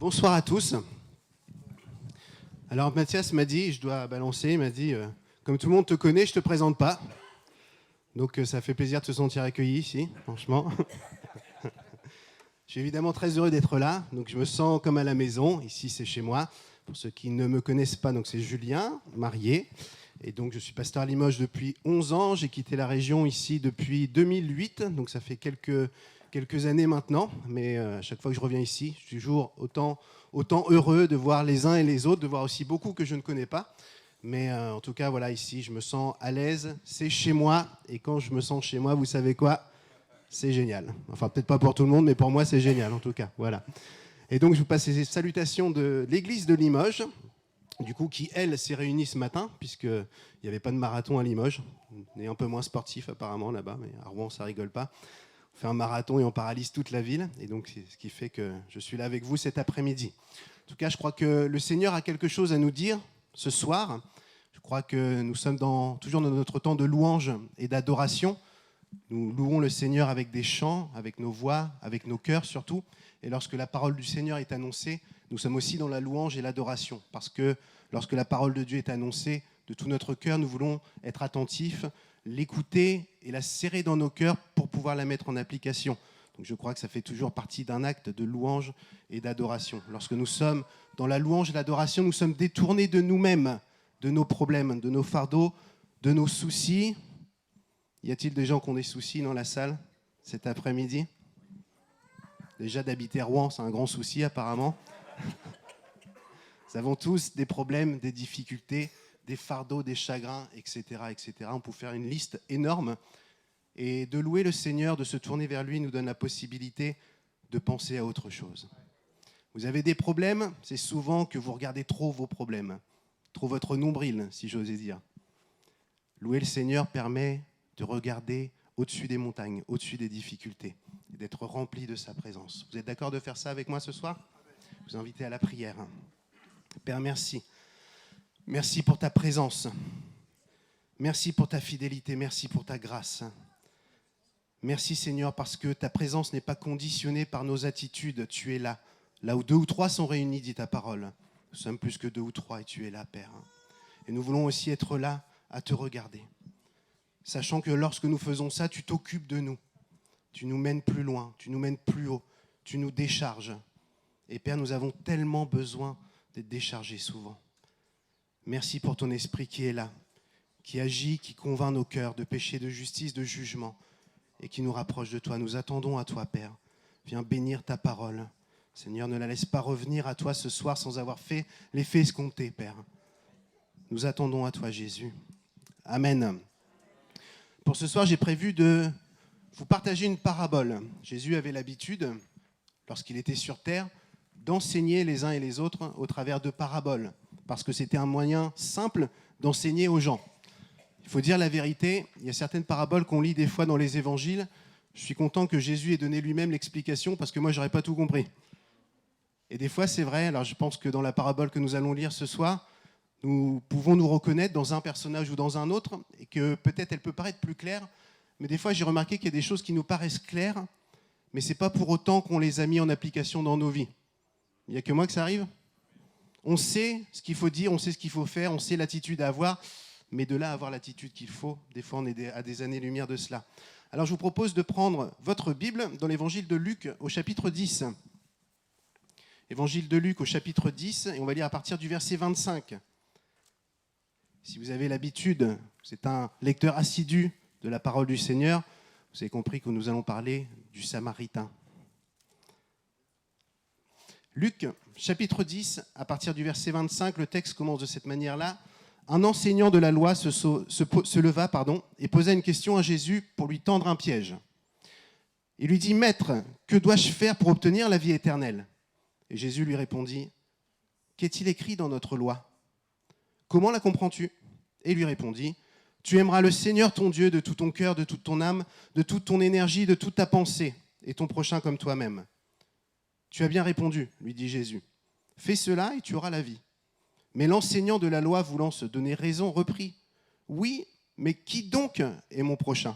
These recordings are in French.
Bonsoir à tous. Alors Mathias m'a dit, je dois balancer, il m'a dit, comme tout le monde te connaît, je te présente pas. Donc ça fait plaisir de se sentir accueilli ici, franchement. Je suis évidemment très heureux d'être là, donc je me sens comme à la maison, ici c'est chez moi. Pour ceux qui ne me connaissent pas, donc c'est Julien, marié. Et donc je suis pasteur à Limoges depuis 11 ans, j'ai quitté la région ici depuis 2008, donc ça fait quelques années maintenant, mais à chaque fois que je reviens ici, je suis toujours autant heureux de voir les uns et les autres, de voir aussi beaucoup que je ne connais pas. Mais en tout cas, voilà, ici, je me sens à l'aise, c'est chez moi, et quand je me sens chez moi, vous savez quoi ? C'est génial. Enfin, peut-être pas pour tout le monde, mais pour moi, c'est génial, en tout cas, voilà. Et donc, je vous passe les salutations de l'église de Limoges, du coup, qui, elle, s'est réunie ce matin, puisqu'il n'y avait pas de marathon à Limoges. On est un peu moins sportif, apparemment, là-bas, mais à Rouen, ça rigole pas. On fait un marathon et on paralyse toute la ville. Et donc, c'est ce qui fait que je suis là avec vous cet après-midi. En tout cas, je crois que le Seigneur a quelque chose à nous dire ce soir. Je crois que nous sommes toujours dans notre temps de louange et d'adoration. Nous louons le Seigneur avec des chants, avec nos voix, avec nos cœurs surtout. Et lorsque la parole du Seigneur est annoncée, nous sommes aussi dans la louange et l'adoration. Parce que lorsque la parole de Dieu est annoncée, de tout notre cœur, nous voulons être attentifs, l'écouter et la serrer dans nos cœurs pour pouvoir la mettre en application. Donc je crois que ça fait toujours partie d'un acte de louange et d'adoration. Lorsque nous sommes dans la louange et l'adoration, nous sommes détournés de nous-mêmes, de nos problèmes, de nos fardeaux, de nos soucis. Y a-t-il des gens qui ont des soucis dans la salle cet après-midi ? Déjà d'habiter Rouen, c'est un grand souci apparemment. Nous avons tous des problèmes, des difficultés, des fardeaux, des chagrins, etc., etc. On peut faire une liste énorme. Et de louer le Seigneur, de se tourner vers lui, nous donne la possibilité de penser à autre chose. Vous avez des problèmes, c'est souvent que vous regardez trop vos problèmes, trop votre nombril, si j'osais dire. Louer le Seigneur permet de regarder au-dessus des montagnes, au-dessus des difficultés, et d'être rempli de sa présence. Vous êtes d'accord de faire ça avec moi ce soir ? Je vous invite à la prière. Père, merci. Merci pour ta présence. Merci pour ta fidélité. Merci pour ta grâce. Merci Seigneur parce que ta présence n'est pas conditionnée par nos attitudes. Tu es là. Là où 2 ou 3 sont réunis, dit ta parole. Nous sommes plus que 2 ou 3 et tu es là, Père. Et nous voulons aussi être là à te regarder. Sachant que lorsque nous faisons ça, tu t'occupes de nous. Tu nous mènes plus loin, tu nous mènes plus haut, tu nous décharges. Et Père, nous avons tellement besoin d'être déchargés souvent. Merci pour ton esprit qui est là, qui agit, qui convainc nos cœurs de péché, de justice, de jugement, et qui nous rapproche de toi. Nous attendons à toi, Père. Viens bénir ta parole. Seigneur, ne la laisse pas revenir à toi ce soir sans avoir fait l'effet escompté, Père. Nous attendons à toi, Jésus. Amen. Pour ce soir, j'ai prévu de vous partager une parabole. Jésus avait l'habitude, lorsqu'il était sur terre, d'enseigner les uns et les autres au travers de paraboles, parce que c'était un moyen simple d'enseigner aux gens. Il faut dire la vérité, il y a certaines paraboles qu'on lit des fois dans les évangiles. Je suis content que Jésus ait donné lui-même l'explication, parce que moi, je n'aurais pas tout compris. Et des fois, c'est vrai, alors je pense que dans la parabole que nous allons lire ce soir, nous pouvons nous reconnaître dans un personnage ou dans un autre, et que peut-être elle peut paraître plus claire, mais des fois, j'ai remarqué qu'il y a des choses qui nous paraissent claires, mais ce n'est pas pour autant qu'on les a mis en application dans nos vies. Il n'y a que moi que ça arrive ? On sait ce qu'il faut dire, on sait ce qu'il faut faire, on sait l'attitude à avoir, mais de là à avoir l'attitude qu'il faut, des fois on est à des années-lumière de cela. Alors je vous propose de prendre votre Bible dans l'évangile de Luc au chapitre 10. Évangile de Luc au chapitre 10, et on va lire à partir du verset 25. Si vous avez l'habitude, c'est un lecteur assidu de la parole du Seigneur, vous avez compris que nous allons parler du Samaritain. Luc, chapitre 10, à partir du verset 25, le texte commence de cette manière-là. Un enseignant de la loi se leva et posa une question à Jésus pour lui tendre un piège. Il lui dit « Maître, que dois-je faire pour obtenir la vie éternelle ?» Et Jésus lui répondit « Qu'est-il écrit dans notre loi ? Comment la comprends-tu » Et il lui répondit « Tu aimeras le Seigneur ton Dieu de tout ton cœur, de toute ton âme, de toute ton énergie, de toute ta pensée, et ton prochain comme toi-même. » « Tu as bien répondu, lui dit Jésus. Fais cela et tu auras la vie. Mais l'enseignant de la loi, voulant se donner raison, reprit. Oui, mais qui donc est mon prochain ?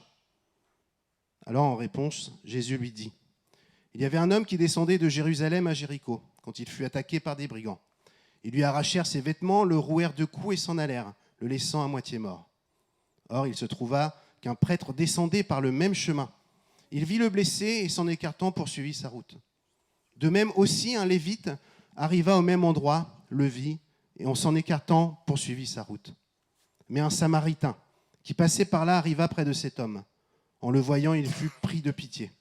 Alors en réponse, Jésus lui dit. Il y avait un homme qui descendait de Jérusalem à Jéricho. quand il fut attaqué par des brigands. Ils lui arrachèrent ses vêtements, le rouèrent de coups et s'en allèrent, le laissant à moitié mort. Or, il se trouva qu'un prêtre descendait par le même chemin. Il vit le blessé et s'en écartant poursuivit sa route. De même aussi, un lévite arriva au même endroit, le vit et en s'en écartant poursuivit sa route. Mais un samaritain qui passait par là arriva près de cet homme. En le voyant, il fut pris de pitié.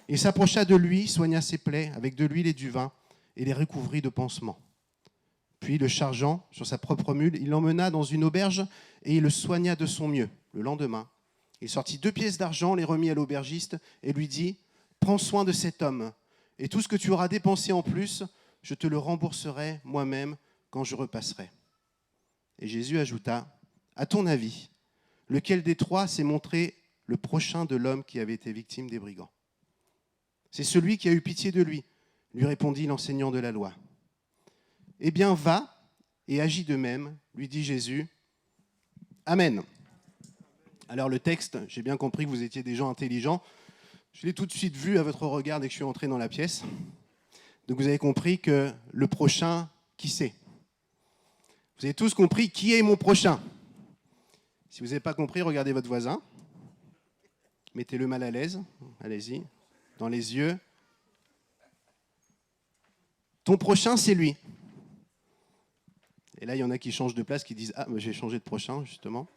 Il s'approcha de lui, soigna ses plaies avec de l'huile et du vin et les recouvrit de pansements. Puis, le chargeant sur sa propre mule, il l'emmena dans une auberge et il le soigna de son mieux. Le lendemain, il sortit 2 pièces d'argent, les remit à l'aubergiste et lui dit « Prends soin de cet homme, et tout ce que tu auras dépensé en plus, je te le rembourserai moi-même quand je repasserai. » Et Jésus ajouta « À ton avis, lequel des 3 s'est montré le prochain de l'homme qui avait été victime des brigands ? C'est celui qui a eu pitié de lui, lui répondit l'enseignant de la loi. Eh bien, va et agis de même, lui dit Jésus. Amen. Alors le texte, j'ai bien compris que vous étiez des gens intelligents. Je l'ai tout de suite vu à votre regard dès que je suis entré dans la pièce. Donc vous avez compris que le prochain, qui c'est ? Vous avez tous compris qui est mon prochain. Si vous n'avez pas compris, regardez votre voisin. Mettez-le mal à l'aise. Allez-y. Dans les yeux. Ton prochain, c'est lui. Et là, il y en a qui changent de place, qui disent « Ah, j'ai changé de prochain, justement. »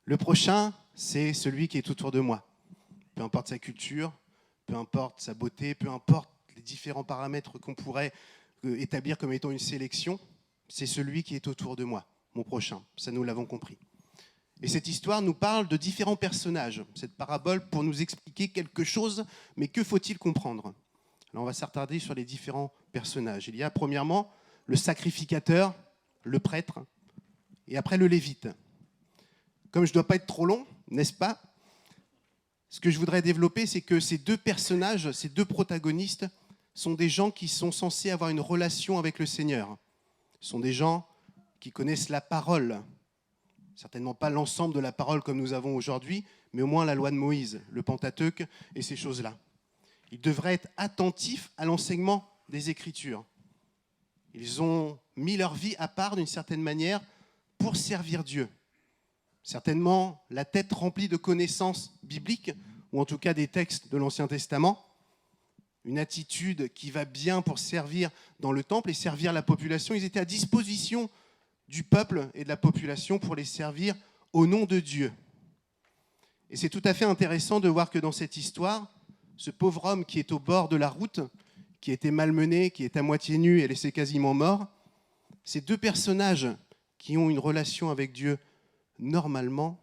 Le prochain, c'est celui qui est autour de moi. Peu importe sa culture, peu importe sa beauté, peu importe les différents paramètres qu'on pourrait établir comme étant une sélection, c'est celui qui est autour de moi, mon prochain. Ça, nous l'avons compris. Et cette histoire nous parle de différents personnages, cette parabole pour nous expliquer quelque chose, mais que faut-il comprendre ? Alors on va s'attarder sur les différents personnages. Il y a premièrement le sacrificateur, le prêtre, et après le lévite. Comme je ne dois pas être trop long, n'est-ce pas ? Ce que je voudrais développer, c'est que ces 2 personnages, ces 2 protagonistes, sont des gens qui sont censés avoir une relation avec le Seigneur. Ce sont des gens qui connaissent la parole. Certainement pas l'ensemble de la parole comme nous avons aujourd'hui, mais au moins la loi de Moïse, le Pentateuque et ces choses-là. Ils devraient être attentifs à l'enseignement des Écritures. Ils ont mis leur vie à part d'une certaine manière pour servir Dieu. Certainement la tête remplie de connaissances bibliques, ou en tout cas des textes de l'Ancien Testament, une attitude qui va bien pour servir dans le temple et servir la population. Ils étaient à disposition du peuple et de la population pour les servir au nom de Dieu. Et c'est tout à fait intéressant de voir que dans cette histoire, ce pauvre homme qui est au bord de la route, qui a été malmené, qui est à moitié nu et laissé quasiment mort, ces 2 personnages qui ont une relation avec Dieu normalement,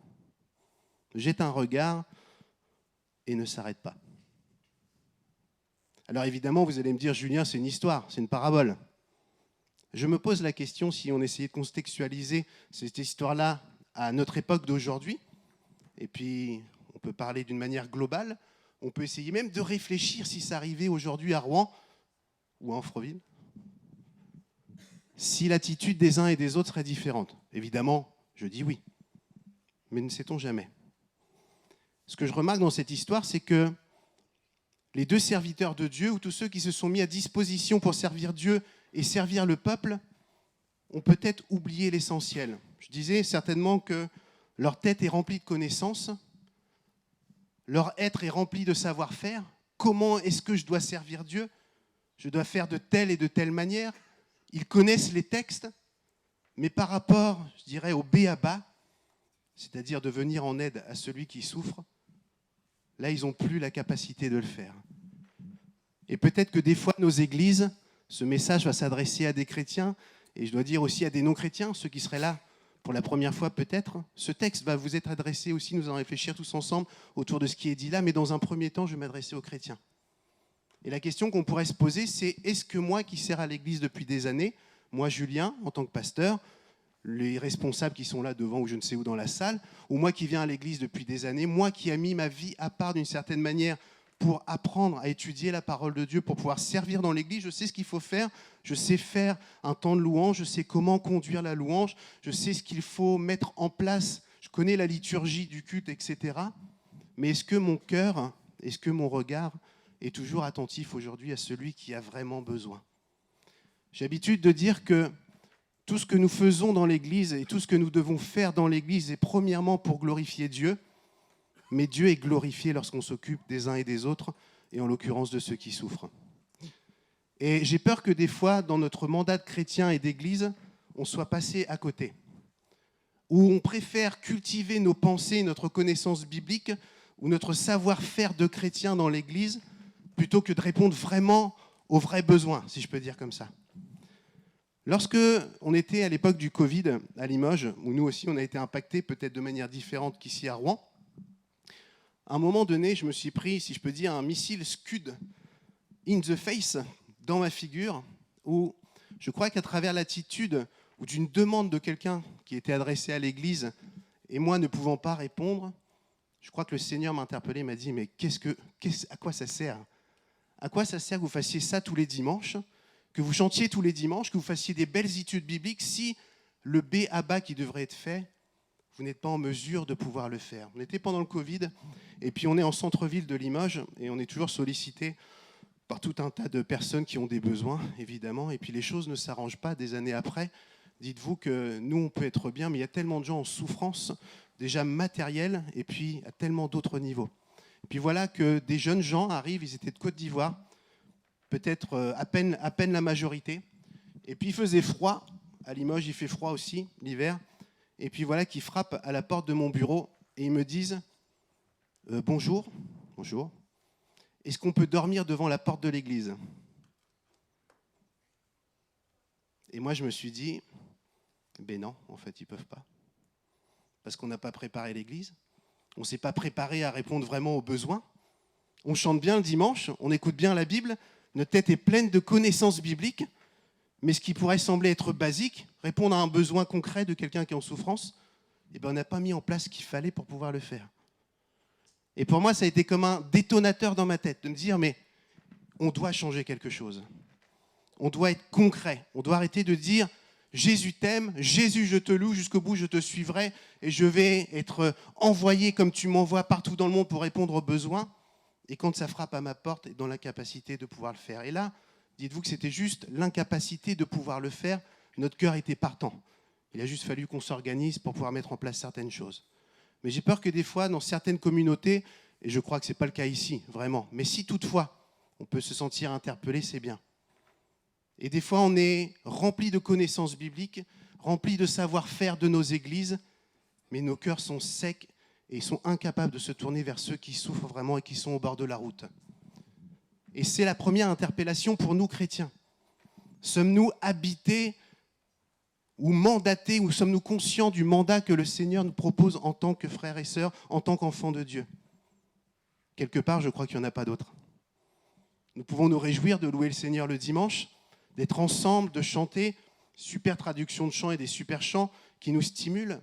jettent un regard et ne s'arrêtent pas. Alors évidemment, vous allez me dire, Julien, c'est une histoire, c'est une parabole. Je me pose la question, si on essayait de contextualiser cette histoire-là à notre époque d'aujourd'hui, et puis on peut parler d'une manière globale, on peut essayer même de réfléchir si ça arrivait aujourd'hui à Rouen ou à Amfreville, si l'attitude des uns et des autres serait différente. Évidemment, je dis oui, mais ne sait-on jamais. Ce que je remarque dans cette histoire, c'est que les 2 serviteurs de Dieu, ou tous ceux qui se sont mis à disposition pour servir Dieu et servir le peuple, ont peut-être oublié l'essentiel. Je disais certainement que leur tête est remplie de connaissances, leur être est rempli de savoir-faire. Comment est-ce que je dois servir Dieu ? Je dois faire de telle et de telle manière. Ils connaissent les textes, mais par rapport, je dirais, au b.a.-ba, c'est-à-dire de venir en aide à celui qui souffre, là, ils n'ont plus la capacité de le faire. Et peut-être que des fois, nos églises, ce message va s'adresser à des chrétiens, et je dois dire aussi à des non-chrétiens, ceux qui seraient là pour la première fois peut-être. Ce texte va vous être adressé aussi, nous allons réfléchir tous ensemble autour de ce qui est dit là, mais dans un premier temps, je vais m'adresser aux chrétiens. Et la question qu'on pourrait se poser, c'est est-ce que moi qui sers à l'église depuis des années, moi Julien, en tant que pasteur, les responsables qui sont là devant ou je ne sais où dans la salle, ou moi qui viens à l'église depuis des années, moi qui ai mis ma vie à part d'une certaine manière pour apprendre à étudier la parole de Dieu, pour pouvoir servir dans l'église, je sais ce qu'il faut faire, je sais faire un temps de louange, je sais comment conduire la louange, je sais ce qu'il faut mettre en place, je connais la liturgie du culte, etc. Mais est-ce que mon cœur, est-ce que mon regard et toujours attentif aujourd'hui à celui qui a vraiment besoin. J'ai l'habitude de dire que tout ce que nous faisons dans l'Église et tout ce que nous devons faire dans l'Église est premièrement pour glorifier Dieu, mais Dieu est glorifié lorsqu'on s'occupe des uns et des autres, et en l'occurrence de ceux qui souffrent. Et j'ai peur que des fois, dans notre mandat de chrétien et d'Église, on soit passé à côté, où on préfère cultiver nos pensées, notre connaissance biblique, ou notre savoir-faire de chrétien dans l'Église, plutôt que de répondre vraiment aux vrais besoins, si je peux dire comme ça. Lorsque on était à l'époque du Covid à Limoges, où nous aussi on a été impactés peut-être de manière différente qu'ici à Rouen, à un moment donné, je me suis pris, si je peux dire, un missile Scud in the face dans ma figure, où je crois qu'à travers l'attitude ou d'une demande de quelqu'un qui était adressée à l'Église et moi ne pouvant pas répondre, je crois que le Seigneur m'a interpellé, m'a dit « Mais à quoi ça sert ? À quoi ça sert que vous fassiez ça tous les dimanches ? Que vous chantiez tous les dimanches, que vous fassiez des belles études bibliques, si le B à bas qui devrait être fait, vous n'êtes pas en mesure de pouvoir le faire. » On était pendant le Covid, et puis on est en centre-ville de Limoges, et on est toujours sollicité par tout un tas de personnes qui ont des besoins, évidemment, et puis les choses ne s'arrangent pas des années après. Dites-vous que nous, on peut être bien, mais il y a tellement de gens en souffrance, déjà matérielle, et puis à tellement d'autres niveaux. Et puis voilà que des jeunes gens arrivent, ils étaient de Côte d'Ivoire, peut-être à peine la majorité. Et puis il faisait froid, à Limoges il fait froid aussi, l'hiver. Et puis voilà qu'ils frappent à la porte de mon bureau et ils me disent « Bonjour, bonjour, est-ce qu'on peut dormir devant la porte de l'église ?» Et moi je me suis dit « Ben non, en fait ils ne peuvent pas. Parce qu'on n'a pas préparé l'église, on ne s'est pas préparé à répondre vraiment aux besoins. On chante bien le dimanche, on écoute bien la Bible, notre tête est pleine de connaissances bibliques, mais ce qui pourrait sembler être basique, répondre à un besoin concret de quelqu'un qui est en souffrance, eh ben on n'a pas mis en place ce qu'il fallait pour pouvoir le faire. » Et pour moi, ça a été comme un détonateur dans ma tête, de me dire, mais on doit changer quelque chose. On doit être concret. On doit arrêter de dire, Jésus t'aime, Jésus je te loue, jusqu'au bout je te suivrai, et je vais être envoyé comme tu m'envoies partout dans le monde pour répondre aux besoins. Et quand ça frappe à ma porte, dans l'incapacité de pouvoir le faire. Et là, dites-vous que c'était juste l'incapacité de pouvoir le faire. Notre cœur était partant. Il a juste fallu qu'on s'organise pour pouvoir mettre en place certaines choses. Mais j'ai peur que des fois, dans certaines communautés, et je crois que ce n'est pas le cas ici, vraiment, mais si toutefois, on peut se sentir interpellé, c'est bien. Et des fois, on est rempli de connaissances bibliques, rempli de savoir-faire de nos églises, mais nos cœurs sont secs et ils sont incapables de se tourner vers ceux qui souffrent vraiment et qui sont au bord de la route. Et c'est la première interpellation pour nous chrétiens. Sommes-nous habités ou mandatés, ou sommes-nous conscients du mandat que le Seigneur nous propose en tant que frères et sœurs, en tant qu'enfants de Dieu ? Quelque part, je crois qu'il n'y en a pas d'autre. Nous pouvons nous réjouir de louer le Seigneur le dimanche, d'être ensemble, de chanter, super traduction de chants et des super chants qui nous stimulent.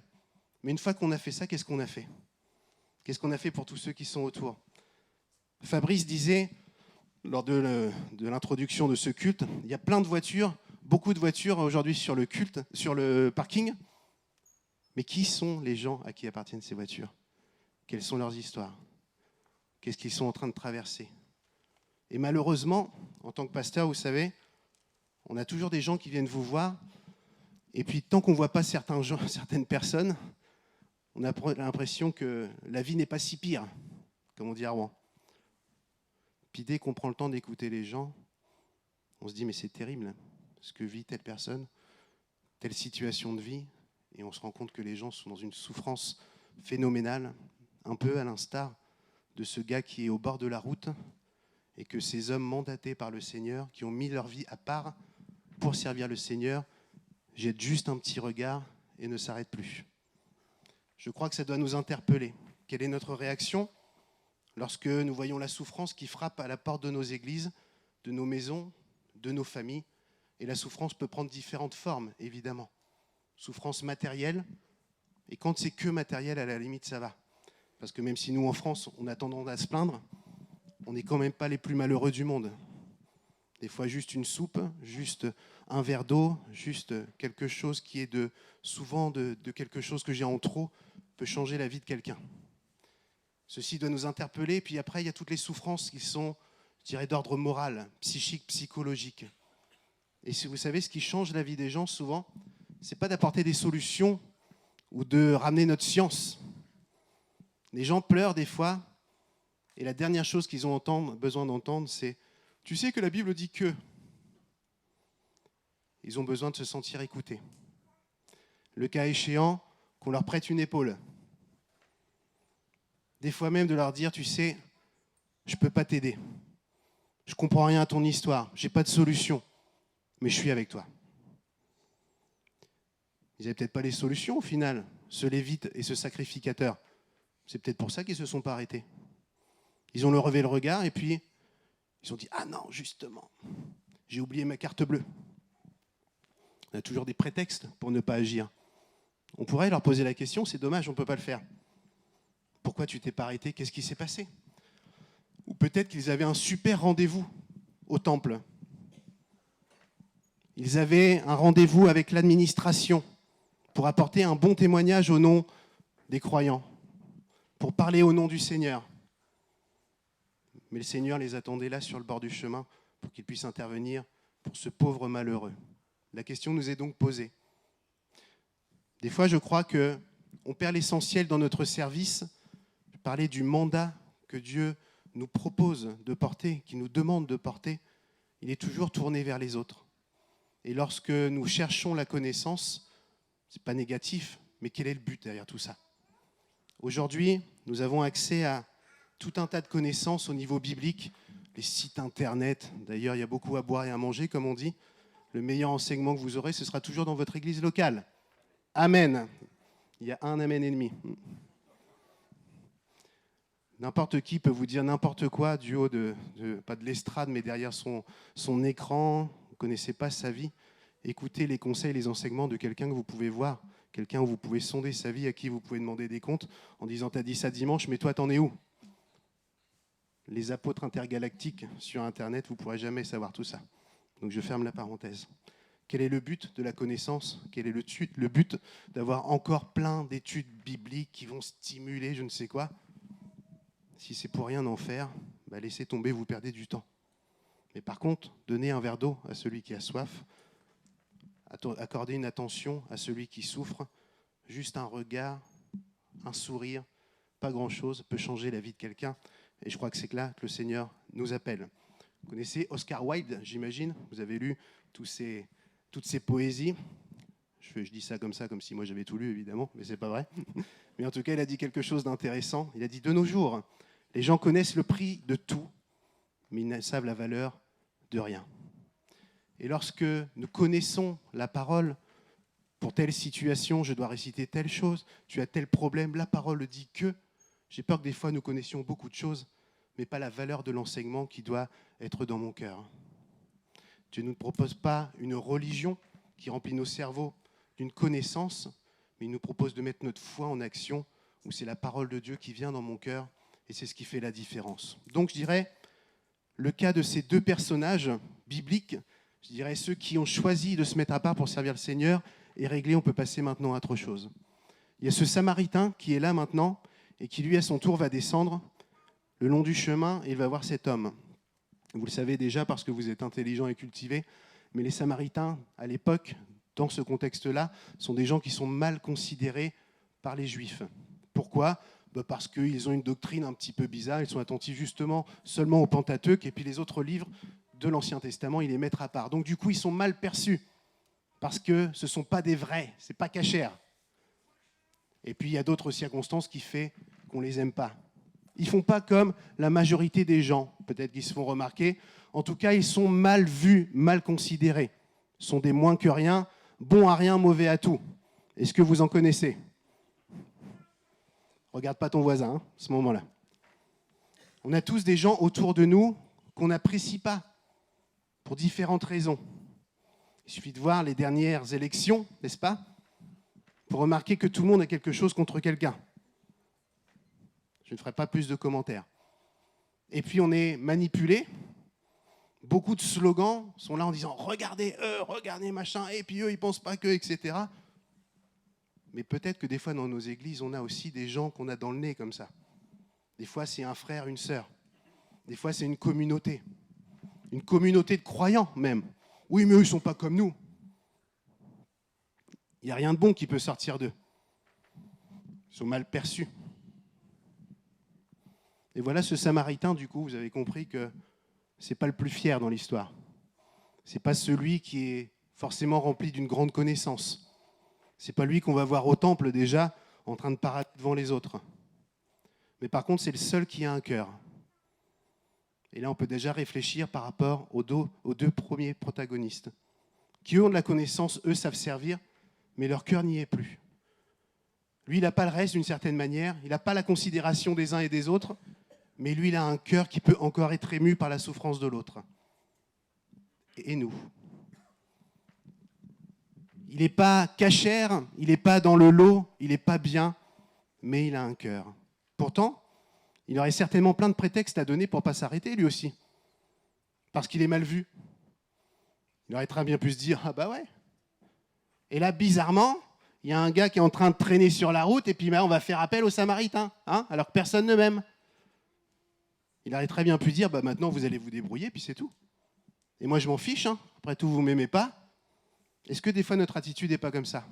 Mais une fois qu'on a fait ça, qu'est-ce qu'on a fait ? Qu'est-ce qu'on a fait pour tous ceux qui sont autour ? Fabrice disait, lors de l'introduction de ce culte, il y a plein de voitures, beaucoup de voitures aujourd'hui sur le culte, sur le parking. Mais qui sont les gens à qui appartiennent ces voitures ? Quelles sont leurs histoires ? Qu'est-ce qu'ils sont en train de traverser ? Et malheureusement, en tant que pasteur, vous savez, on a toujours des gens qui viennent vous voir, et puis tant qu'on ne voit pas certaines personnes, on a l'impression que la vie n'est pas si pire, comme on dit à Rouen. Puis dès qu'on prend le temps d'écouter les gens, on se dit mais c'est terrible ce que vit telle personne, telle situation de vie, et on se rend compte que les gens sont dans une souffrance phénoménale, un peu à l'instar de ce gars qui est au bord de la route, et que ces hommes mandatés par le Seigneur, qui ont mis leur vie à part pour servir le Seigneur, jettent juste un petit regard et ne s'arrêtent plus. Je crois que ça doit nous interpeller. Quelle est notre réaction lorsque nous voyons la souffrance qui frappe à la porte de nos églises, de nos maisons, de nos familles ? Et la souffrance peut prendre différentes formes, évidemment. Souffrance matérielle, et quand c'est que matériel, à la limite, ça va. Parce que même si nous, en France, on a tendance à se plaindre, on n'est quand même pas les plus malheureux du monde. Des fois, juste une soupe, juste un verre d'eau, juste quelque chose qui est souvent de quelque chose que j'ai en trop, peut changer la vie de quelqu'un. Ceci doit nous interpeller. Puis après, il y a toutes les souffrances qui sont je dirais d'ordre moral, psychique, psychologique. Et si vous savez, ce qui change la vie des gens souvent, c'est pas d'apporter des solutions ou de ramener notre science. Les gens pleurent des fois, et la dernière chose qu'ils ont besoin d'entendre, c'est « Tu sais que la Bible dit que… » Ils ont besoin de se sentir écoutés. Le cas échéant, qu'on leur prête une épaule. Des fois même de leur dire « Tu sais, je ne peux pas t'aider. Je ne comprends rien à ton histoire. Je n'ai pas de solution. Mais je suis avec toi. » Ils n'avaient peut-être pas les solutions au final, ce lévite et ce sacrificateur. C'est peut-être pour ça qu'ils ne se sont pas arrêtés. Ils ont levé le regard et puis ils ont dit « Ah non, justement, j'ai oublié ma carte bleue. » On a toujours des prétextes pour ne pas agir. On pourrait leur poser la question, c'est dommage, on ne peut pas le faire. Pourquoi tu t'es pas arrêté? Qu'est-ce qui s'est passé? Ou peut-être qu'ils avaient un super rendez-vous au temple. Ils avaient un rendez-vous avec l'administration pour apporter un bon témoignage au nom des croyants, pour parler au nom du Seigneur. Mais le Seigneur les attendait là sur le bord du chemin pour qu'ils puissent intervenir pour ce pauvre malheureux. La question nous est donc posée. Des fois, je crois qu'on perd l'essentiel dans notre service. Je parlais du mandat que Dieu nous propose de porter, qui nous demande de porter. Il est toujours tourné vers les autres. Et lorsque nous cherchons la connaissance, ce n'est pas négatif, mais quel est le but derrière tout ça? Aujourd'hui, nous avons accès à tout un tas de connaissances au niveau biblique, les sites internet. D'ailleurs, il y a beaucoup à boire et à manger, comme on dit. Le meilleur enseignement que vous aurez, ce sera toujours dans votre église locale. Amen. Il y a un amen et demi. N'importe qui peut vous dire n'importe quoi du haut pas de l'estrade, mais derrière son écran. Vous ne connaissez pas sa vie. Écoutez les conseils, les enseignements de quelqu'un que vous pouvez voir, quelqu'un où vous pouvez sonder sa vie, à qui vous pouvez demander des comptes en disant « T'as dit ça dimanche, mais toi, t'en es où ?» Les apôtres intergalactiques sur Internet, vous ne pourrez jamais savoir tout ça. Donc je ferme la parenthèse. Quel est le but de la connaissance? Quel est le but d'avoir encore plein d'études bibliques qui vont stimuler je ne sais quoi? Si c'est pour rien en faire, laissez tomber, vous perdez du temps. Mais par contre, donnez un verre d'eau à celui qui a soif, accordez une attention à celui qui souffre, juste un regard, un sourire, pas grand-chose peut changer la vie de quelqu'un. Et je crois que c'est là que le Seigneur nous appelle. Vous connaissez Oscar Wilde, j'imagine. Vous avez lu toutes ces poésies. Je dis ça, comme si moi j'avais tout lu, évidemment, mais c'est pas vrai. Mais en tout cas, il a dit quelque chose d'intéressant. Il a dit « De nos jours, les gens connaissent le prix de tout, mais ils ne savent la valeur de rien. » Et lorsque nous connaissons la parole, pour telle situation, je dois réciter telle chose, tu as tel problème, la parole dit que, j'ai peur que des fois nous connaissions beaucoup de choses, mais pas la valeur de l'enseignement qui doit être dans mon cœur. Dieu ne nous propose pas une religion qui remplit nos cerveaux d'une connaissance, mais il nous propose de mettre notre foi en action, où c'est la parole de Dieu qui vient dans mon cœur, et c'est ce qui fait la différence. Donc je dirais, le cas de ces deux personnages bibliques, je dirais ceux qui ont choisi de se mettre à part pour servir le Seigneur, est réglé, on peut passer maintenant à autre chose. Il y a ce Samaritain qui est là maintenant, et qui lui à son tour va descendre le long du chemin, et il va voir cet homme. Vous le savez déjà parce que vous êtes intelligent et cultivé, mais les Samaritains, à l'époque, dans ce contexte-là, sont des gens qui sont mal considérés par les Juifs. Pourquoi ? Parce qu'ils ont une doctrine un petit peu bizarre, ils sont attentifs justement seulement au Pentateuque, et puis les autres livres de l'Ancien Testament, ils les mettent à part. Donc du coup, ils sont mal perçus, parce que ce ne sont pas des vrais, ce n'est pas cachère. Et puis il y a d'autres circonstances qui font qu'on ne les aime pas. Ils ne font pas comme la majorité des gens, peut-être qu'ils se font remarquer. En tout cas, ils sont mal vus, mal considérés. Ils sont des moins que rien, bons à rien, mauvais à tout. Est-ce que vous en connaissez ? Regarde pas ton voisin, à ce moment-là. On a tous des gens autour de nous qu'on n'apprécie pas, pour différentes raisons. Il suffit de voir les dernières élections, n'est-ce pas ? Pour remarquer que tout le monde a quelque chose contre quelqu'un. Je ne ferai pas plus de commentaires. Et puis on est manipulé. Beaucoup de slogans sont là en disant « Regardez eux, regardez machin, et puis eux, ils ne pensent pas que, etc. » Mais peut-être que des fois, dans nos églises, on a aussi des gens qu'on a dans le nez comme ça. Des fois, c'est un frère, une sœur. Des fois, c'est une communauté de croyants même. Oui, mais eux, ils ne sont pas comme nous. Il n'y a rien de bon qui peut sortir d'eux. Ils sont mal perçus. Et voilà ce Samaritain, du coup, vous avez compris que ce n'est pas le plus fier dans l'histoire. Ce n'est pas celui qui est forcément rempli d'une grande connaissance. Ce n'est pas lui qu'on va voir au temple déjà en train de parader devant les autres. Mais par contre, c'est le seul qui a un cœur. Et là, on peut déjà réfléchir par rapport aux deux premiers protagonistes, qui eux ont de la connaissance, eux savent servir, mais leur cœur n'y est plus. Lui, il n'a pas le reste d'une certaine manière, il n'a pas la considération des uns et des autres, mais lui, il a un cœur qui peut encore être ému par la souffrance de l'autre. Et nous ? Il n'est pas cachère, il n'est pas dans le lot, il n'est pas bien, mais il a un cœur. Pourtant, il aurait certainement plein de prétextes à donner pour ne pas s'arrêter, lui aussi. Parce qu'il est mal vu. Il aurait très bien pu se dire « Ah bah ouais ». Et là, bizarrement, il y a un gars qui est en train de traîner sur la route et puis on va faire appel aux Samaritains, alors que personne ne m'aime. Il aurait très bien pu dire « Bah maintenant, vous allez vous débrouiller, puis c'est tout. Et moi, je m'en fiche, après tout, vous ne m'aimez pas. » Est-ce que des fois, notre attitude n'est pas comme ça ?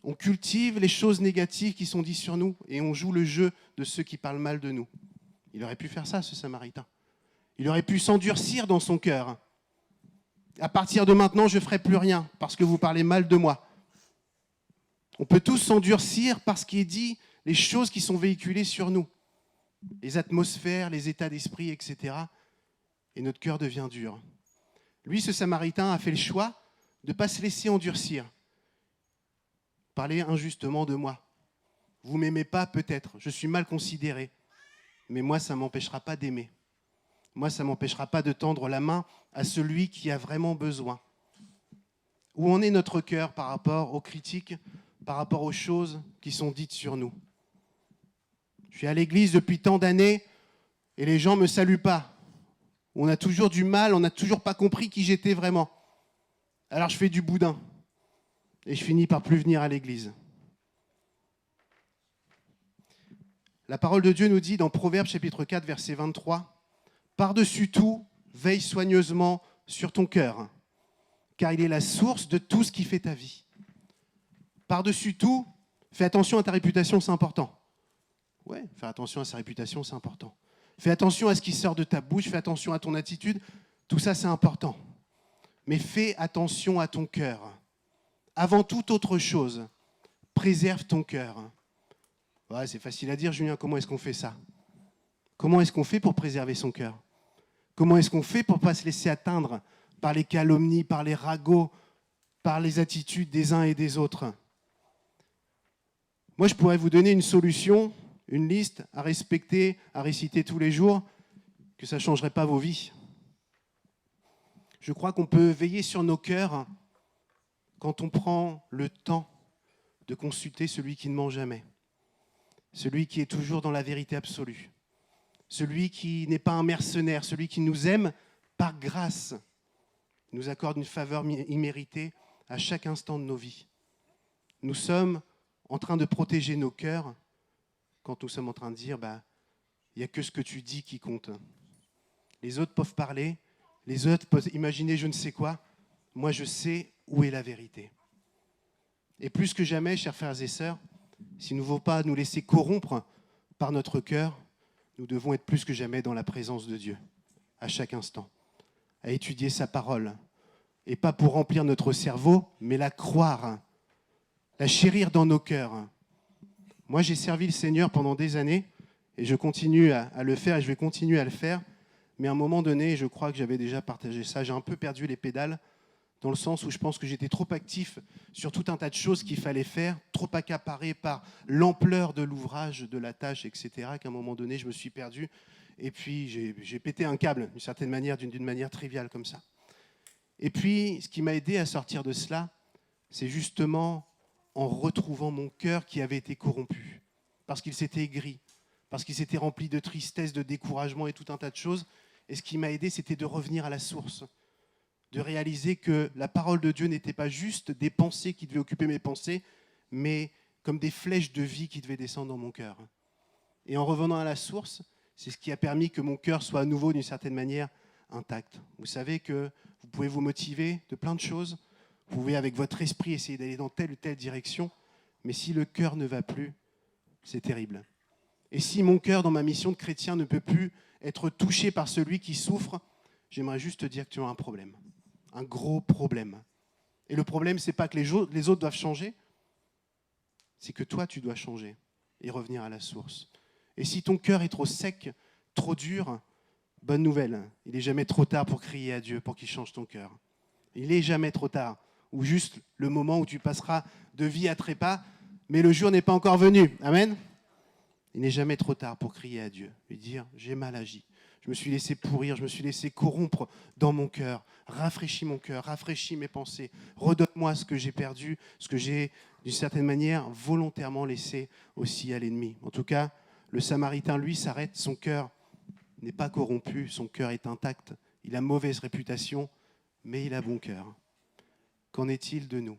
On cultive les choses négatives qui sont dites sur nous et on joue le jeu de ceux qui parlent mal de nous. Il aurait pu faire ça, ce Samaritain. Il aurait pu s'endurcir dans son cœur. À partir de maintenant, je ne ferai plus rien parce que vous parlez mal de moi. On peut tous s'endurcir parce qu'il est dit les choses qui sont véhiculées sur nous, les atmosphères, les états d'esprit, etc. Et notre cœur devient dur. Lui, ce Samaritain, a fait le choix de ne pas se laisser endurcir. Parler injustement de moi. Vous ne m'aimez pas peut-être, je suis mal considéré, mais moi, ça ne m'empêchera pas d'aimer. Moi, ça ne m'empêchera pas de tendre la main à celui qui a vraiment besoin. Où en est notre cœur par rapport aux critiques, par rapport aux choses qui sont dites sur nous ? Je suis à l'église depuis tant d'années et les gens ne me saluent pas. On a toujours du mal, on n'a toujours pas compris qui j'étais vraiment. Alors je fais du boudin et je finis par plus venir à l'église. La parole de Dieu nous dit dans Proverbes chapitre 4, verset 23, « Par-dessus tout, veille soigneusement sur ton cœur, car il est la source de tout ce qui fait ta vie. » Par-dessus tout, fais attention à ta réputation, c'est important. Ouais, faire attention à sa réputation, c'est important. Fais attention à ce qui sort de ta bouche, fais attention à ton attitude, tout ça c'est important. Mais fais attention à ton cœur. Avant toute autre chose, préserve ton cœur. Ouais, c'est facile à dire, Julien, comment est-ce qu'on fait ça ? Comment est-ce qu'on fait pour préserver son cœur ? Comment est-ce qu'on fait pour ne pas se laisser atteindre par les calomnies, par les ragots, par les attitudes des uns et des autres ? Moi, je pourrais vous donner une solution, une liste à respecter, à réciter tous les jours, que ça ne changerait pas vos vies. Je crois qu'on peut veiller sur nos cœurs quand on prend le temps de consulter celui qui ne ment jamais, celui qui est toujours dans la vérité absolue, celui qui n'est pas un mercenaire, celui qui nous aime par grâce, nous accorde une faveur imméritée à chaque instant de nos vies. Nous sommes en train de protéger nos cœurs quand nous sommes en train de dire il n'y a que ce que tu dis qui compte. Les autres peuvent parler, les autres peuvent imaginer je ne sais quoi. Moi, je sais où est la vérité. Et plus que jamais, chers frères et sœurs, s'il ne faut pas nous laisser corrompre par notre cœur, nous devons être plus que jamais dans la présence de Dieu, à chaque instant, à étudier sa parole. Et pas pour remplir notre cerveau, mais la croire, la chérir dans nos cœurs. Moi, j'ai servi le Seigneur pendant des années, et je continue à le faire, et je vais continuer à le faire. Mais à un moment donné, je crois que j'avais déjà partagé ça, j'ai un peu perdu les pédales, dans le sens où je pense que j'étais trop actif sur tout un tas de choses qu'il fallait faire, trop accaparé par l'ampleur de l'ouvrage, de la tâche, etc., qu'à un moment donné, je me suis perdu. Et puis, j'ai pété un câble, d'une certaine manière, d'une manière triviale comme ça. Et puis, ce qui m'a aidé à sortir de cela, c'est justement en retrouvant mon cœur qui avait été corrompu, parce qu'il s'était aigri, parce qu'il s'était rempli de tristesse, de découragement et tout un tas de choses. Et ce qui m'a aidé, c'était de revenir à la source, de réaliser que la parole de Dieu n'était pas juste des pensées qui devaient occuper mes pensées, mais comme des flèches de vie qui devaient descendre dans mon cœur. Et en revenant à la source, C'est ce qui a permis que mon cœur soit à nouveau, d'une certaine manière, intact. Vous savez que vous pouvez vous motiver de plein de choses. Vous pouvez, avec votre esprit, essayer d'aller dans telle ou telle direction. Mais si le cœur ne va plus, c'est terrible. Et si mon cœur, dans ma mission de chrétien, ne peut plus être touché par celui qui souffre, j'aimerais juste te dire que tu as un problème. Un gros problème. Et le problème, ce n'est pas que les autres doivent changer, c'est que toi, tu dois changer et revenir à la source. Et si ton cœur est trop sec, trop dur, bonne nouvelle, il n'est jamais trop tard pour crier à Dieu, pour qu'il change ton cœur. Il n'est jamais trop tard. Ou juste le moment où tu passeras de vie à trépas, mais le jour n'est pas encore venu. Amen. Il n'est jamais trop tard pour crier à Dieu, lui dire « j'ai mal agi, je me suis laissé pourrir, je me suis laissé corrompre dans mon cœur, rafraîchis mon cœur, rafraîchis mes pensées, redonne-moi ce que j'ai perdu, ce que j'ai d'une certaine manière volontairement laissé aussi à l'ennemi. » En tout cas, le Samaritain, lui, s'arrête, son cœur n'est pas corrompu, son cœur est intact, il a mauvaise réputation, mais il a bon cœur. Qu'en est-il de nous ?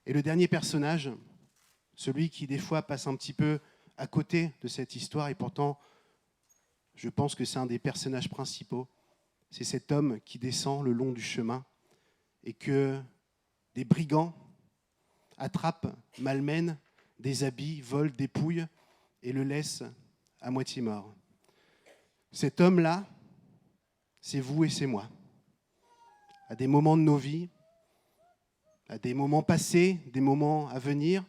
Et le dernier personnage, celui qui des fois passe un petit peu à côté de cette histoire, et pourtant, je pense que c'est un des personnages principaux, c'est cet homme qui descend le long du chemin et que des brigands attrapent, malmènent, déshabillent, volent, dépouillent et le laissent à moitié mort. Cet homme-là, c'est vous et c'est moi. À des moments de nos vies, à des moments passés, des moments à venir,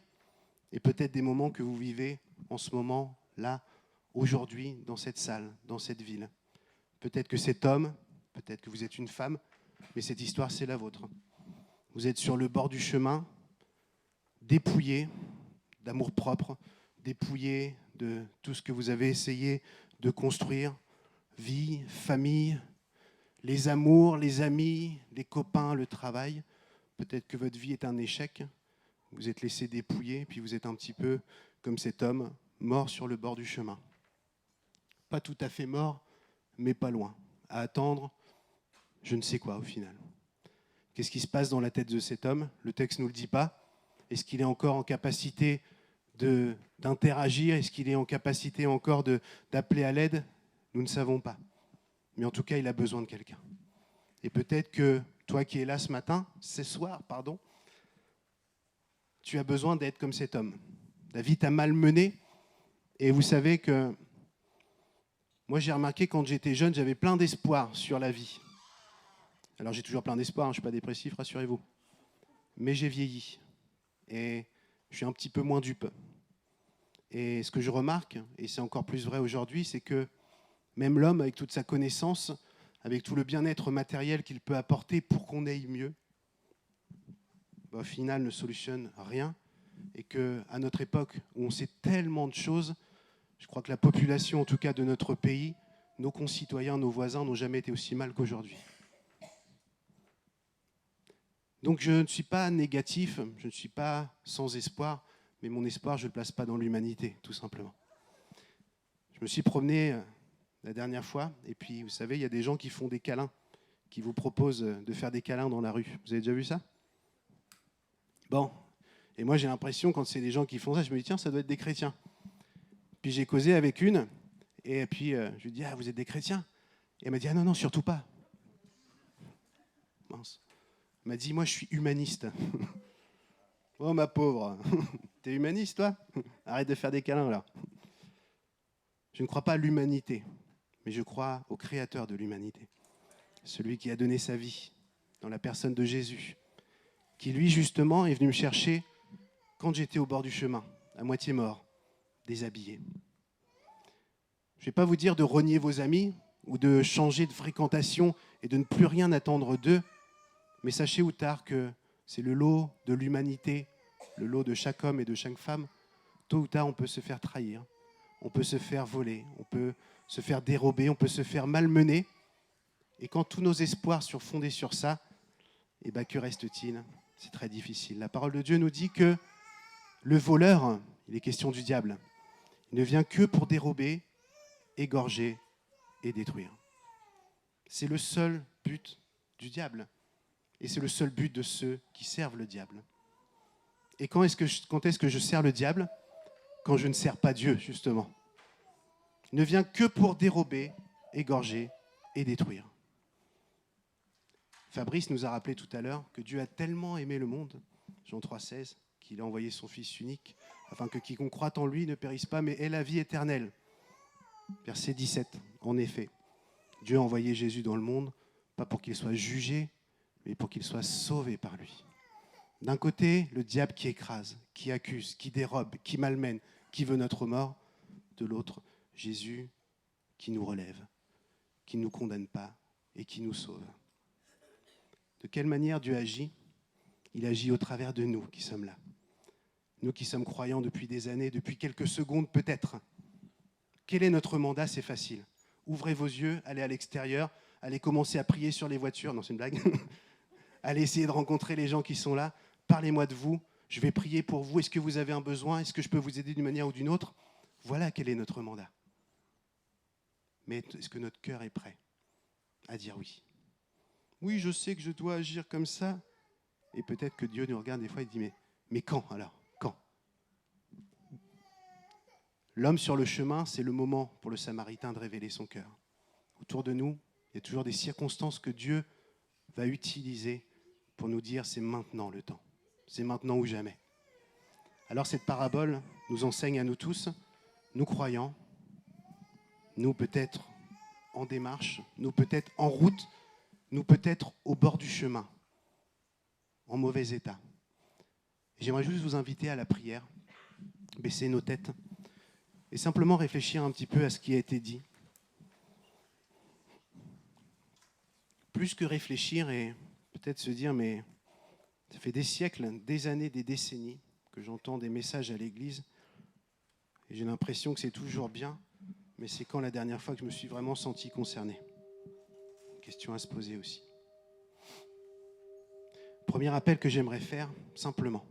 et peut-être des moments que vous vivez en ce moment, là, aujourd'hui, dans cette salle, dans cette ville. Peut-être que cet homme, peut-être que vous êtes une femme, mais cette histoire, c'est la vôtre. Vous êtes sur le bord du chemin, dépouillé d'amour-propre, dépouillé de tout ce que vous avez essayé de construire, vie, famille, les amours, les amis, les copains, le travail. Peut-être que votre vie est un échec, vous êtes laissé dépouiller, puis vous êtes un petit peu comme cet homme, mort sur le bord du chemin. Pas tout à fait mort, mais pas loin. À attendre, je ne sais quoi au final. Qu'est-ce qui se passe dans la tête de cet homme ? Le texte ne nous le dit pas. Est-ce qu'il est encore en capacité d'interagir ? Est-ce qu'il est en capacité encore d'appeler à l'aide ? Nous ne savons pas. Mais en tout cas, il a besoin de quelqu'un. Et peut-être que toi qui es là ce soir, tu as besoin d'être comme cet homme. La vie t'a malmené. Et vous savez que moi, j'ai remarqué quand j'étais jeune, j'avais plein d'espoir sur la vie. Alors, j'ai toujours plein d'espoir, je ne suis pas dépressif, rassurez-vous. Mais j'ai vieilli. Et je suis un petit peu moins dupe. Et ce que je remarque, et c'est encore plus vrai aujourd'hui, c'est que même l'homme, avec toute sa connaissance, avec tout le bien-être matériel qu'il peut apporter pour qu'on aille mieux, au final, ne solutionne rien. Et qu'à notre époque, où on sait tellement de choses, je crois que la population, en tout cas de notre pays, nos concitoyens, nos voisins, n'ont jamais été aussi mal qu'aujourd'hui. Donc je ne suis pas négatif, je ne suis pas sans espoir, mais mon espoir, je ne le place pas dans l'humanité, tout simplement. Je me suis promené la dernière fois, et puis vous savez, il y a des gens qui font des câlins, qui vous proposent de faire des câlins dans la rue. Vous avez déjà vu ça ? Bon, et moi j'ai l'impression, quand c'est des gens qui font ça, je me dis, tiens, ça doit être des chrétiens. Puis j'ai causé avec une, et puis je lui dis, ah, vous êtes des chrétiens ? Et elle m'a dit, ah non, non, surtout pas. Mince. Elle m'a dit, moi je suis humaniste. Oh ma pauvre, t'es humaniste toi ? Arrête de faire des câlins là. Je ne crois pas à l'humanité, mais je crois au créateur de l'humanité. Celui qui a donné sa vie dans la personne de Jésus, qui lui justement est venu me chercher quand j'étais au bord du chemin, à moitié mort, déshabillé. Je ne vais pas vous dire de renier vos amis ou de changer de fréquentation et de ne plus rien attendre d'eux, mais sachez ou tard que c'est le lot de l'humanité, le lot de chaque homme et de chaque femme. Tôt ou tard, on peut se faire trahir, on peut se faire voler, on peut se faire dérober, on peut se faire malmener. Et quand tous nos espoirs sont fondés sur ça, eh ben, que reste-t-il ? C'est très difficile. La parole de Dieu nous dit que le voleur, il est question du diable, il ne vient que pour dérober, égorger et détruire. C'est le seul but du diable. Et c'est le seul but de ceux qui servent le diable. Et quand est-ce que je sers le diable ? Quand je ne sers pas Dieu, justement. Il ne vient que pour dérober, égorger et détruire. Fabrice nous a rappelé tout à l'heure que Dieu a tellement aimé le monde, Jean 3,16, qu'il a envoyé son Fils unique, afin que quiconque croit en lui ne périsse pas, mais ait la vie éternelle. Verset 17, en effet, Dieu a envoyé Jésus dans le monde, pas pour qu'il soit jugé, mais pour qu'il soit sauvé par lui. D'un côté, le diable qui écrase, qui accuse, qui dérobe, qui malmène, qui veut notre mort. De l'autre, Jésus qui nous relève, qui ne nous condamne pas et qui nous sauve. De quelle manière Dieu agit ? Il agit au travers de nous qui sommes là. Nous qui sommes croyants depuis des années, depuis quelques secondes peut-être. Quel est notre mandat ? C'est facile. Ouvrez vos yeux, allez à l'extérieur, allez commencer à prier sur les voitures. Non, c'est une blague. Allez essayer de rencontrer les gens qui sont là. Parlez-moi de vous. Je vais prier pour vous. Est-ce que vous avez un besoin ? Est-ce que je peux vous aider d'une manière ou d'une autre ? Voilà quel est notre mandat. Mais est-ce que notre cœur est prêt à dire oui ? Oui, je sais que je dois agir comme ça. Et peut-être que Dieu nous regarde des fois et dit, mais quand alors ? Quand ? L'homme sur le chemin, c'est le moment pour le Samaritain de révéler son cœur. Autour de nous, il y a toujours des circonstances que Dieu va utiliser pour nous dire, c'est maintenant le temps. C'est maintenant ou jamais. Alors cette parabole nous enseigne à nous tous, nous croyants, nous peut-être en démarche, nous peut-être en route, nous peut-être au bord du chemin, en mauvais état. Et j'aimerais juste vous inviter à la prière, baisser nos têtes et simplement réfléchir un petit peu à ce qui a été dit. Plus que réfléchir et peut-être se dire, mais ça fait des siècles, des années, des décennies que j'entends des messages à l'église et j'ai l'impression que c'est toujours bien, mais c'est quand la dernière fois que je me suis vraiment senti concerné ? Question à se poser aussi. Premier appel que j'aimerais faire, simplement,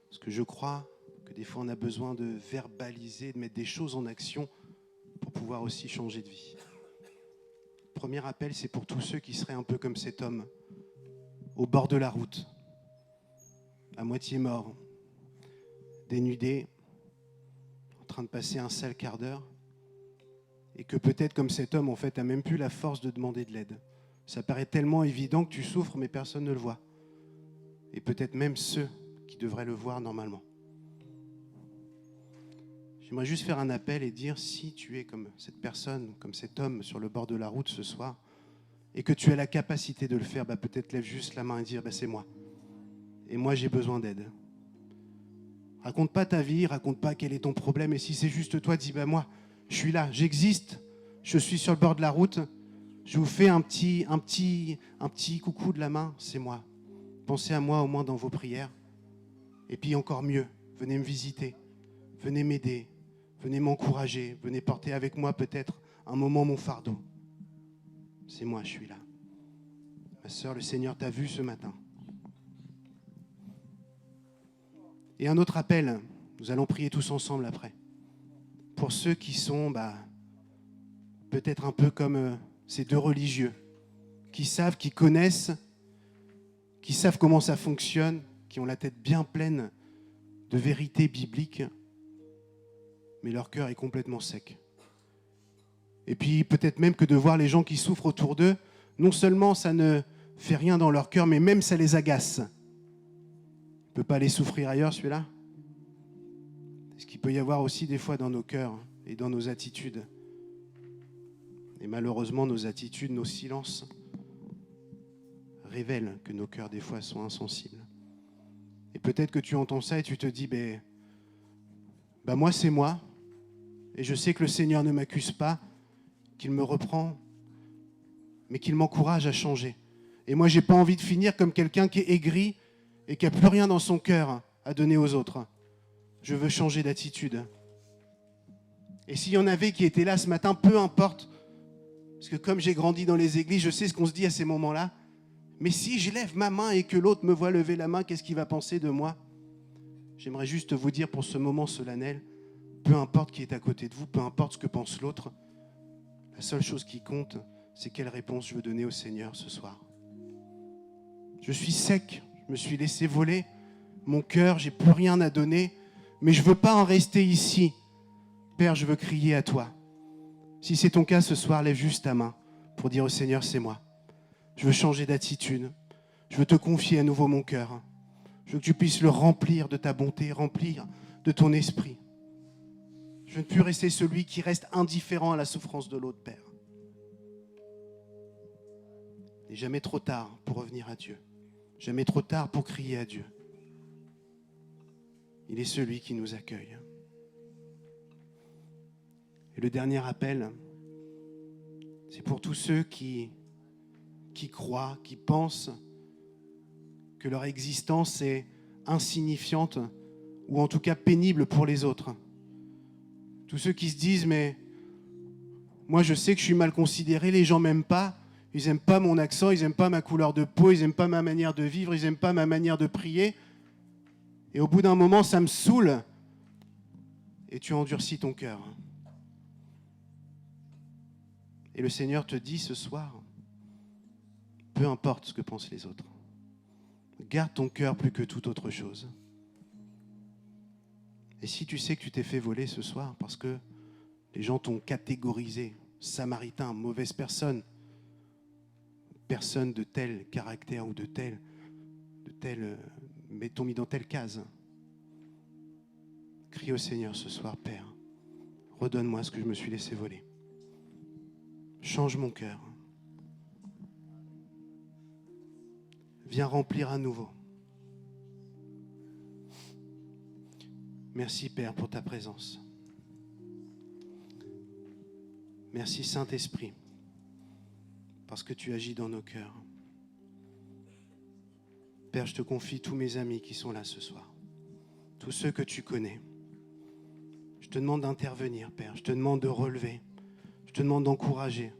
parce que je crois que des fois on a besoin de verbaliser, de mettre des choses en action pour pouvoir aussi changer de vie. Premier appel, c'est pour tous ceux qui seraient un peu comme cet homme, au bord de la route, à moitié mort, dénudé, en train de passer un sale quart d'heure, et que peut-être comme cet homme, en fait, n'a même plus la force de demander de l'aide. Ça paraît tellement évident que tu souffres, mais personne ne le voit. Et peut-être même ceux qui devraient le voir normalement. J'aimerais juste faire un appel et dire, si tu es comme cette personne, comme cet homme sur le bord de la route ce soir, et que tu as la capacité de le faire, peut-être lève juste la main et dire, c'est moi. Et moi, j'ai besoin d'aide. Raconte pas ta vie, raconte pas quel est ton problème, et si c'est juste toi, dis, moi, je suis là, j'existe, je suis sur le bord de la route, je vous fais un petit coucou de la main, c'est moi. Pensez à moi au moins dans vos prières. Et puis encore mieux, venez me visiter, venez m'aider, venez m'encourager, venez porter avec moi peut-être un moment mon fardeau. C'est moi, je suis là. Ma sœur, le Seigneur t'a vu ce matin. Et un autre appel, nous allons prier tous ensemble après. Pour ceux qui sont peut-être un peu comme ces deux religieux, qui savent, qui connaissent, qui savent comment ça fonctionne, qui ont la tête bien pleine de vérités bibliques, mais leur cœur est complètement sec. Et puis peut-être même que de voir les gens qui souffrent autour d'eux, non seulement ça ne fait rien dans leur cœur, mais même ça les agace. Il ne peut pas aller souffrir ailleurs, celui-là ? Ce qu'il peut y avoir aussi des fois dans nos cœurs et dans nos attitudes. Et malheureusement, nos attitudes, nos silences révèlent que nos cœurs des fois sont insensibles. Et peut-être que tu entends ça et tu te dis, moi c'est moi, et je sais que le Seigneur ne m'accuse pas, qu'il me reprend, mais qu'il m'encourage à changer. Et moi, j'ai pas envie de finir comme quelqu'un qui est aigri et qui n'a plus rien dans son cœur à donner aux autres. Je veux changer d'attitude. Et s'il y en avait qui étaient là ce matin, peu importe, parce que comme j'ai grandi dans les églises, je sais ce qu'on se dit à ces moments-là, mais si je lève ma main et que l'autre me voit lever la main, qu'est-ce qu'il va penser de moi ? J'aimerais juste vous dire pour ce moment solennel, peu importe qui est à côté de vous, peu importe ce que pense l'autre, la seule chose qui compte, c'est quelle réponse je veux donner au Seigneur ce soir. Je suis sec, je me suis laissé voler mon cœur, j'ai plus rien à donner, mais je ne veux pas en rester ici. Père, je veux crier à toi. Si c'est ton cas ce soir, lève juste ta main pour dire au Seigneur, c'est moi. Je veux changer d'attitude. Je veux te confier à nouveau mon cœur. Je veux que tu puisses le remplir de ta bonté, remplir de ton esprit. Je veux ne plus rester celui qui reste indifférent à la souffrance de l'autre, Père. Il n'est jamais trop tard pour revenir à Dieu. Jamais trop tard pour crier à Dieu. Il est celui qui nous accueille. Et le dernier appel, c'est pour tous ceux qui croient, qui pensent que leur existence est insignifiante ou en tout cas pénible pour les autres. Tous ceux qui se disent, mais moi je sais que je suis mal considéré, les gens m'aiment pas, ils n'aiment pas mon accent, ils n'aiment pas ma couleur de peau, ils n'aiment pas ma manière de vivre, ils n'aiment pas ma manière de prier. Et au bout d'un moment, ça me saoule et tu endurcis ton cœur. Et le Seigneur te dit ce soir, peu importe ce que pensent les autres, garde ton cœur plus que toute autre chose. Et si tu sais que tu t'es fait voler ce soir parce que les gens t'ont catégorisé, samaritain, mauvaise personne, personne de tel caractère ou de tel, mais t'ont mis dans telle case, crie au Seigneur ce soir, Père, redonne-moi ce que je me suis laissé voler. Change mon cœur. Viens remplir à nouveau. Merci Père pour ta présence. Merci Saint-Esprit parce que tu agis dans nos cœurs. Père, je te confie tous mes amis qui sont là ce soir, tous ceux que tu connais. Je te demande d'intervenir, Père. Je te demande de relever. Je te demande d'encourager.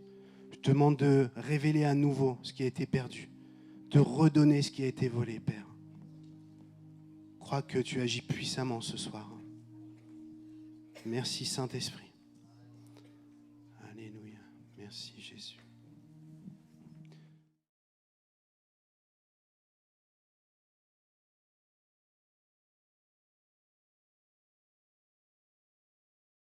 Je te demande de révéler à nouveau ce qui a été perdu, de redonner ce qui a été volé, Père. Je crois que tu agis puissamment ce soir. Merci Saint-Esprit. Alléluia. Merci Jésus.